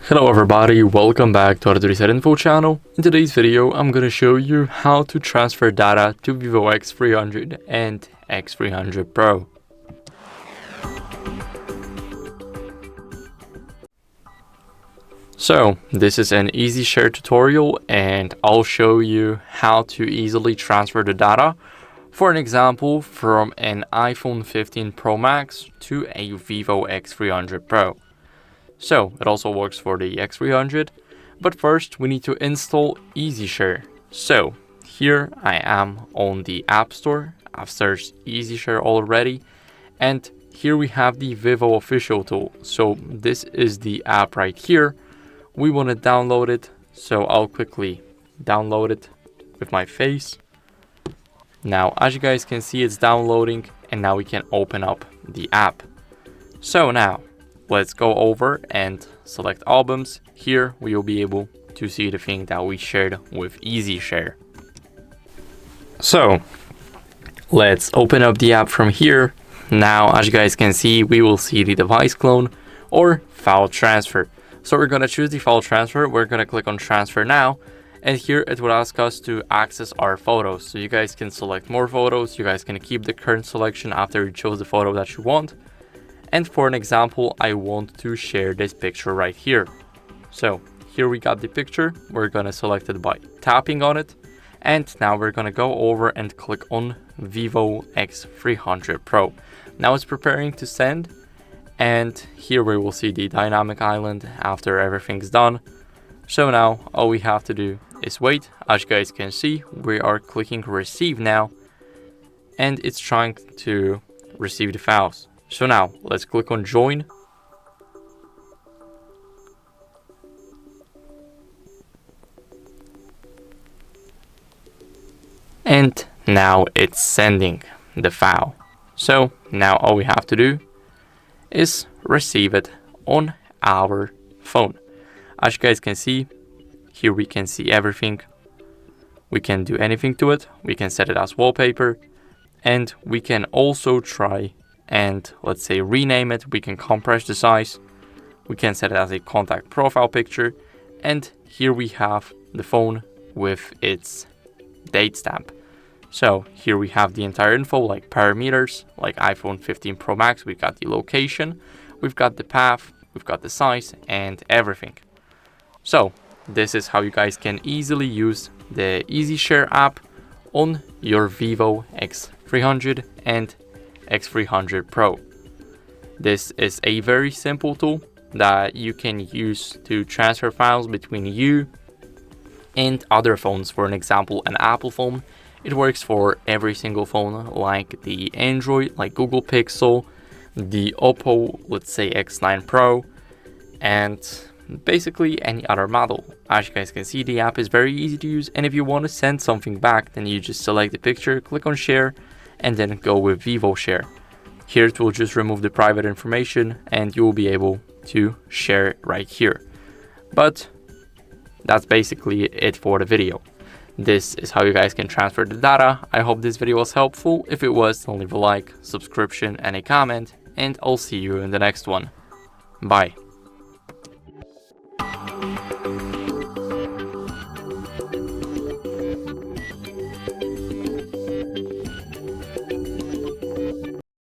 Hello everybody, welcome back to HardReset.Info channel. In today's video, I'm going to show you how to transfer data to Vivo X300 and X300 Pro. So, this is an EasyShare tutorial and I'll show you how to easily transfer the data, for an example, from an iPhone 15 Pro Max to a Vivo X300 Pro. So it also works for the X300, but first we need to install EasyShare. So here I am on the App Store. I've searched EasyShare already, and here we have the Vivo official tool. So this is the app right here. We want to download it, so I'll quickly download it with my face. Now, as you guys can see, it's downloading, and now we can open up the app. So now let's go over and select albums. Here we will be able to see the thing that we shared with EasyShare. So let's open up the app from here. Now, as you guys can see, we will see the device clone or file transfer. So we're going to choose the file transfer. We're going to click on transfer now. And here it will ask us to access our photos. So you guys can select more photos. You guys can keep the current selection after you chose the photo that you want. And for an example, I want to share this picture right here. So here we got the picture. We're going to select it by tapping on it. And now we're going to go over and click on Vivo X300 Pro. Now it's preparing to send. And here we will see the dynamic island after everything's done. So now all we have to do is wait. As you guys can see, we are clicking receive now. And it's trying to receive the files. So now let's click on join. And now it's sending the file. So now all we have to do is receive it on our phone. As you guys can see, here we can see everything. We can do anything to it. We can set it as wallpaper, and we can also try and, let's say, rename it. We can compress the size. We can set it as a contact profile picture. And here we have the phone with its date stamp. So here we have the entire info, like parameters, like iPhone 15 Pro Max. We've got the location, we've got the path, we've got the size, and everything. So this is how you guys can easily use the EasyShare app on your Vivo X300 and X300 Pro. This is a very simple tool that you can use to transfer files between you and other phones. For an example, an Apple phone. It works for every single phone, like the Android, like Google Pixel, the Oppo, let's say X9 Pro, and basically any other model. As you guys can see, the app is very easy to use, and if you want to send something back, then you just select the picture, click on share, and then go with Vivo Share. Here it will just remove the private information and you will be able to share it right here. But that's basically it for the video. This is how you guys can transfer the data. I hope this video was helpful. If it was, then leave a like, subscription, and a comment, and I'll see you in the next one. Bye.